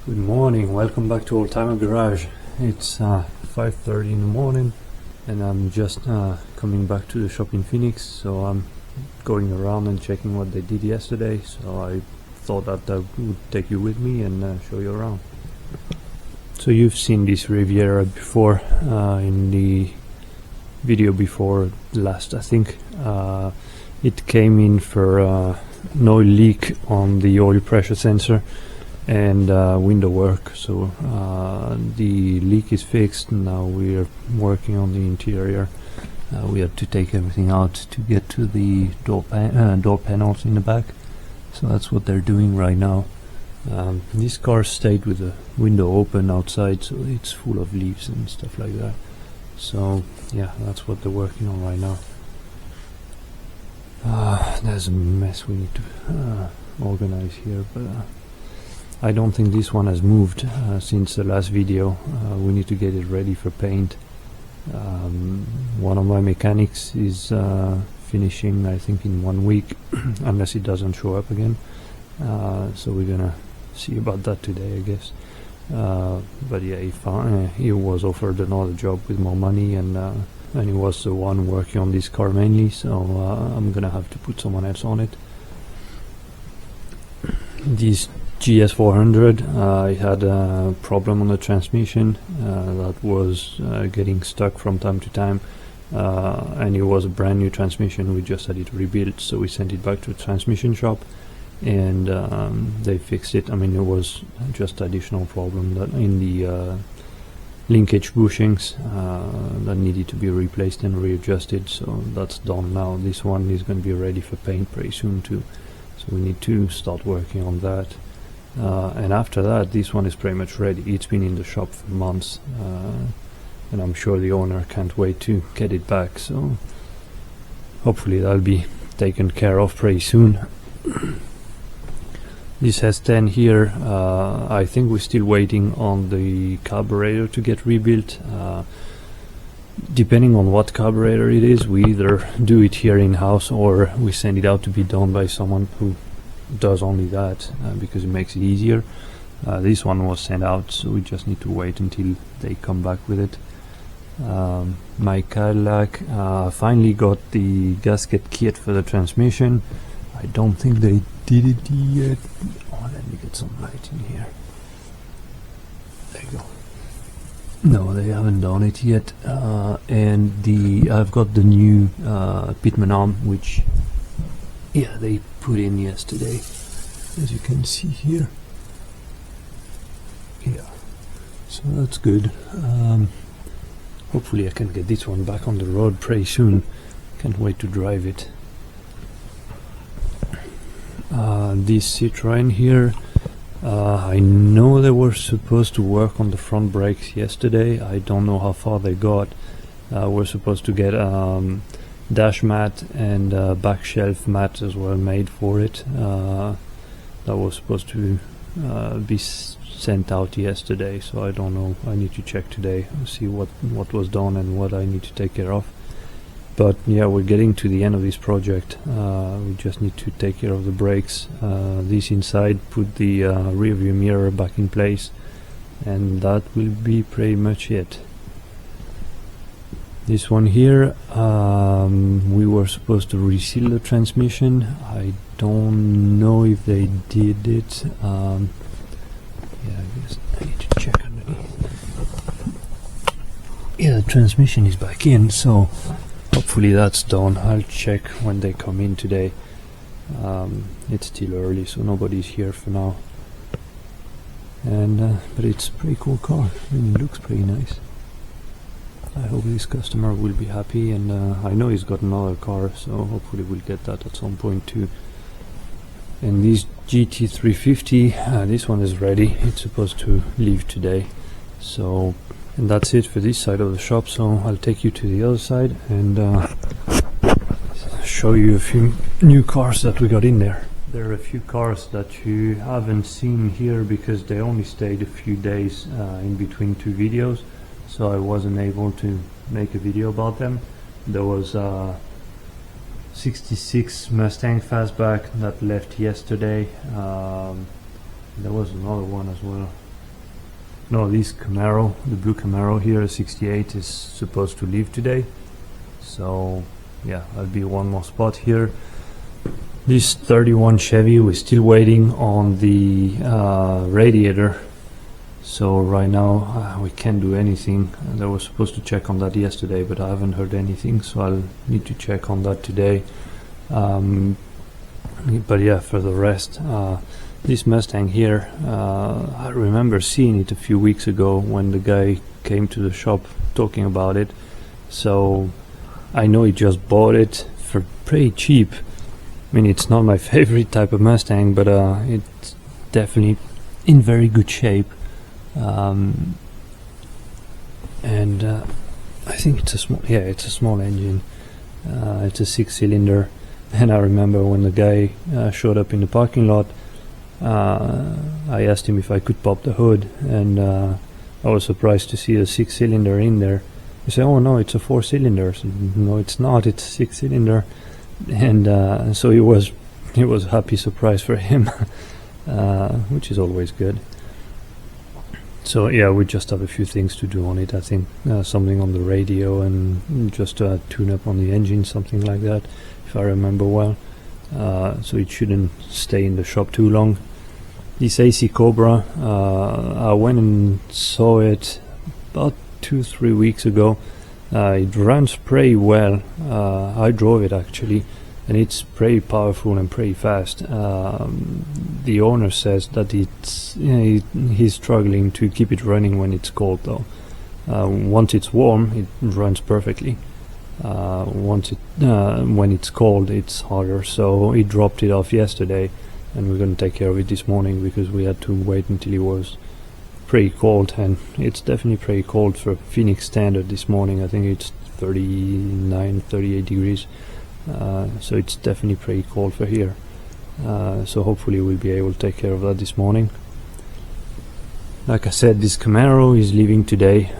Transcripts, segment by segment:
Good morning, welcome back to Oldtimer Garage. It's 5:30 in the morning and I'm just coming back to the shop in Phoenix, so I'm going around and checking what they did yesterday, so I thought that I would take you with me and show you around. So you've seen this Riviera before, in the video before last, I think. It came in for an oil leak on the oil pressure sensor and window work, so the leak is fixed. Now we are working on the interior. We have to take everything out to get to the door panels in the back, so that's what they're doing right now. This car stayed with the window open outside, so it's full of leaves and stuff like that. So yeah, that's what they're working on right now. There's a mess we need to organize here, but I don't think this one has moved since the last video. We need to get it ready for paint. One of my mechanics is finishing, I think, in 1 week unless it doesn't show up again, so we're gonna see about that today, I guess. But yeah, he was offered another job with more money, and he was the one working on this car mainly, so I'm gonna have to put someone else on it. This GS400, I had a problem on the transmission that was getting stuck from time to time, and it was a brand new transmission. We just had it rebuilt, so we sent it back to the transmission shop and they fixed it. I mean, it was just additional problem that in the linkage bushings that needed to be replaced and readjusted, so that's done now. This one is going to be ready for paint pretty soon too, so we need to start working on that. And after that, this one is pretty much ready. It's been in the shop for months, and I'm sure the owner can't wait to get it back, so hopefully that'll be taken care of pretty soon. This S10 here, I think we're still waiting on the carburetor to get rebuilt. Depending on what carburetor it is, we either do it here in-house or we send it out to be done by someone who does only that, because it makes it easier. This one was sent out, so we just need to wait until they come back with it. My Cadillac finally got the gasket kit for the transmission. I don't think they did it yet. Oh, let me get some light in here. There you go. No, they haven't done it yet. And I've got the new Pitman arm, which they put in yesterday, as you can see here. So that's good. Hopefully I can get this one back on the road pretty soon. Can't wait to drive it. This Citroen here, I know they were supposed to work on the front brakes yesterday. I don't know how far they got. We're supposed to get dash mat and back shelf mat as well made for it. That was supposed to be sent out yesterday, so I don't know. I need to check today, see what was done and what I need to take care of. But yeah, we're getting to the end of this project. We just need to take care of the brakes, this inside, put the rear view mirror back in place, and that will be pretty much it. This one here, we were supposed to reseal the transmission. I don't know if they did it. I guess I need to check underneath. Yeah, the transmission is back in, so hopefully that's done. I'll check when they come in today. It's still early, so nobody's here for now. And but it's a pretty cool car. I mean, it looks pretty nice. I hope this customer will be happy, and I know he's got another car, so hopefully we'll get that at some point too. And this GT350, this one is ready. It's supposed to leave today. So, and that's it for this side of the shop, so I'll take you to the other side and show you a few new cars that we got in there. There are a few cars that you haven't seen here because they only stayed a few days in between two videos, so I wasn't able to make a video about them. There was 66 Mustang Fastback that left yesterday. There was another one as well. No, this Camaro, the blue Camaro here, 68, is supposed to leave today. So yeah, that'll be one more spot here. This 31 Chevy, we're still waiting on the radiator. So right now we can't do anything. And I was supposed to check on that yesterday, but I haven't heard anything, so I'll need to check on that today. But yeah, for the rest, this Mustang here, I remember seeing it a few weeks ago when the guy came to the shop talking about it. So I know he just bought it for pretty cheap. I mean, it's not my favorite type of Mustang, but it's definitely in very good shape. And I think it's a small, yeah, it's a small engine. It's a 6-cylinder. And I remember when the guy showed up in the parking lot, I asked him if I could pop the hood, and I was surprised to see a 6-cylinder in there. He said, "Oh no, it's a 4-cylinder." So, no, it's not. It's a 6-cylinder. And so it was a happy surprise for him, which is always good. So yeah, we just have a few things to do on it. I think something on the radio and just tune up on the engine, something like that, if I remember well. So it shouldn't stay in the shop too long. This AC Cobra, I went and saw it about 2-3 weeks ago. It runs pretty well. I drove it actually, and it's pretty powerful and pretty fast. The owner says that he's struggling to keep it running when it's cold though. Once it's warm, it runs perfectly. When it's cold, it's harder. So he dropped it off yesterday, and we're going to take care of it this morning because we had to wait until it was pretty cold, and it's definitely pretty cold for Phoenix standard this morning. I think it's 39-38 degrees, so it's definitely pretty cold for here. So hopefully we'll be able to take care of that this morning. Like I said, this Camaro is leaving today.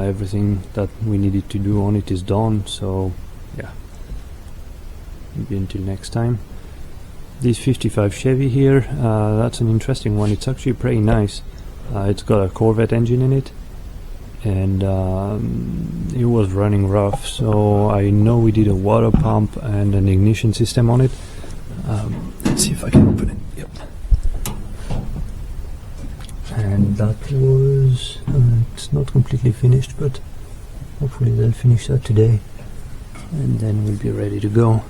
Everything that we needed to do on it is done, so yeah, maybe until next time. This 55 Chevy here, that's an interesting one. It's actually pretty nice. It's got a Corvette engine in it, and it was running rough, so I know we did a water pump and an ignition system on it. Let's see if I can open it. Yep. And that was it's not completely finished, but hopefully they'll finish that today, and then we'll be ready to go.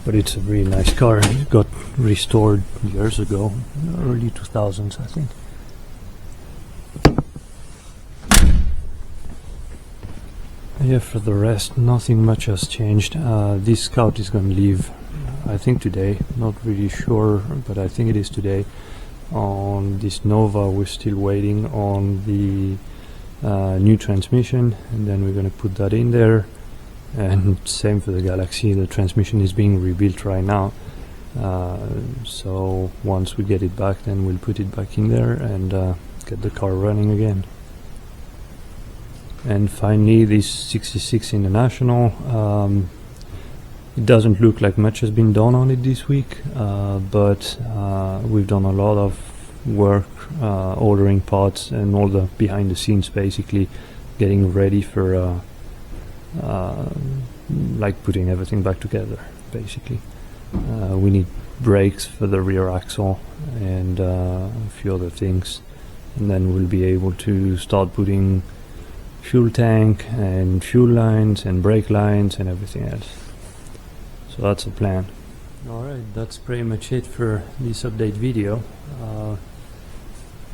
But it's a really nice car. It got restored years ago, early 2000s I think. Yeah, for the rest, nothing much has changed. This Scout is going to leave, I think today, not really sure, but I think it is today. On this Nova, we're still waiting on the new transmission, and then we're going to put that in there. And same for the Galaxy, the transmission is being rebuilt right now. So once we get it back, then we'll put it back in there and get the car running again. And finally, this 66 International. It doesn't look like much has been done on it this week, but we've done a lot of work ordering parts and all the behind the scenes, basically getting ready for like putting everything back together, basically. We need brakes for the rear axle and a few other things, and then we'll be able to start putting fuel tank and fuel lines and brake lines and everything else. So that's the plan. Alright, that's pretty much it for this update video.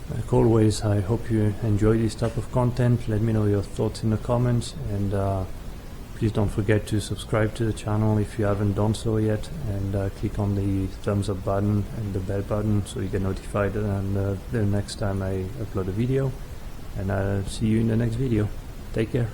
Like always, I hope you enjoy this type of content. Let me know your thoughts in the comments, and please don't forget to subscribe to the channel if you haven't done so yet, and click on the thumbs up button and the bell button so you get notified the next time I upload a video. And I'll see you in the next video. Take care.